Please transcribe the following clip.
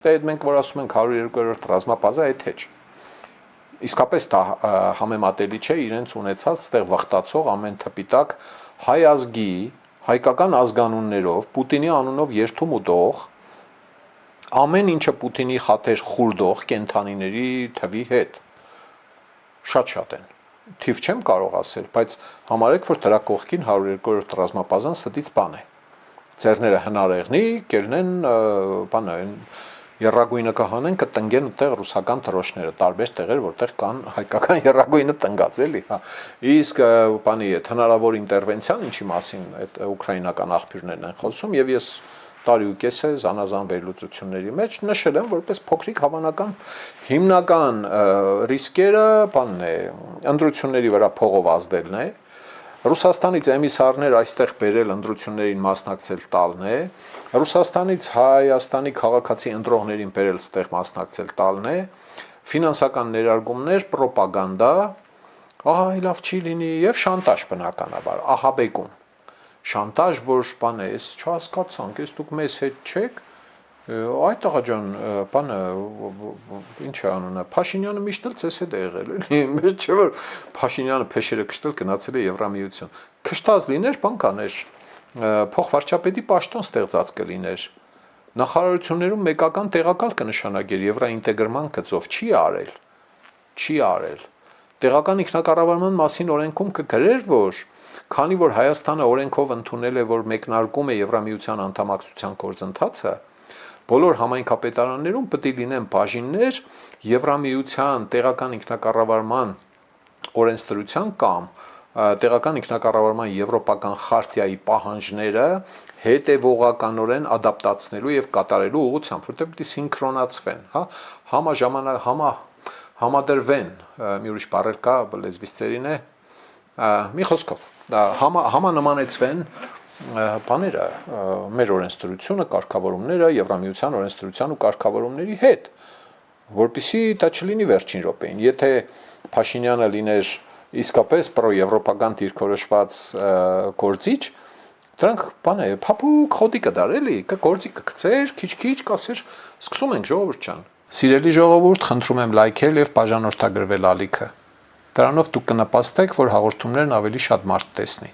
Դե այդ մենք որ ասում ենք 102-րդ ռազմապազա, այդ հեչ։ Իսկապես դա համեմատելի չէ իրենց ունեցած ստեղ վխտացող ամեն թպիտակ հայ ազգի, հայկական ազգանուններով, Պուտինի անունով երթում ուտող, ամեն ինչը Պուտինի խաթեր խուրդող կենթանիների թվի հետ։ Շատ են։ Թիվ չեմ կարող ասել, բայց համարեք, որ դրա կողքին 102-րդ ռազմապազան ստից բան է։ Ձեռները հնարեղնի, կերնեն, բանը, Եռագույնը կհանեն, կտնգեն այդտեղ ռուսական դրոշները, տարբեր տեղեր, որտեղ կան հայկական եռագույնը տնգած, էլի, հա։ Իսկ բանի այդ հնարավոր ինտերվենցիան, ինչի մասին այդ ուկրաինական աղբյուրներն են խոսում, եւ ես տարի ու կես է զանազան վերլուծությունների մեջ նշել եմ, որպես փոքրիկ հավանական հիմնական ռիսկերը, բանն է, ընտրությունների վրա փողով ազդելն է։ Ռուսաստանից էմիսարներ այստեղ բերել ընտրություններին մասնակցել տալն է, Ռուսաստանից Հայաստանի քաղաքացի ընտրողներին բերել ստեղ մասնակցել տալն է, ֆինանսական ներարգումներ, պրոպագանդա, այ լավ չի լինի եւ շանտաժ բնականաբար, ահաբեկում։ Շանտաժ, որ բան է, ես չհասկացանք, ես դուք մեզ հետ չեք, այ տղա ջան, բանը, ինչ է անունը, Փաշինյանը միշտ էլ ցես հետ է եղել, էլի, մեզ չէ որ Փաշինյանը փեշերը կշտել գնացել է Եվրամիություն։ Քշտած լիներ, բան կաներ, փոխվարչապետի պաշտոն ստեղծած կլիներ։ Նախարարություններում մեկական տեղակալ կնշանակեր եվրաինտեգրման գծով, չի արել։ Տեղական ինքնակառավարման մասին օրենքում կգրեր, որ քանի որ Հայաստանը օրենքով ընդունել է, որ մեկնարկում է Եվրամիության անդամակցության գործընթացը, բոլոր համայնքապետարաններում պետք է լինեն բաժիններ Եվրամիության տեղական ինքնակառավարման օրենսդրության կամ տեղական ինքնակառավարման եվրոպական խարտիայի պահանջները հետևողականորեն ադապտացնելու եւ կատարելու ուղղությամբ, որտեղ պետք է սինխրոնացվեն, հա, համադրվեն, մի ուրիշ բառեր կա, լեզվից ծերին է, մի խոսքով, համանմանեցվեն բաները, մեր օրենսդրությունը, կարգավորումները, Եվրամիության օրենսդրության ու կարգավորումների հետ, որպեսզի դա չլինի վերջին րոպեին։ Եթե Փաշինյանը լիներ իսկապես պրոեվրոպական դիրքորոշված գործիչ, դրանք բան է, փափուկ խոտի կդար, էլի, գործի կգցեր, քիչ-քիչ կասեր, սկսում ենք ժողովուրդ ջան։ Սիրելի ժողովուրդ, խնդրում եմ լայքել եւ բաժանորդագրվել ալիքը։ Դրանով դուք կնպաստեք, որ հաղորդումներն ավելի շատ մարդ տեսնի։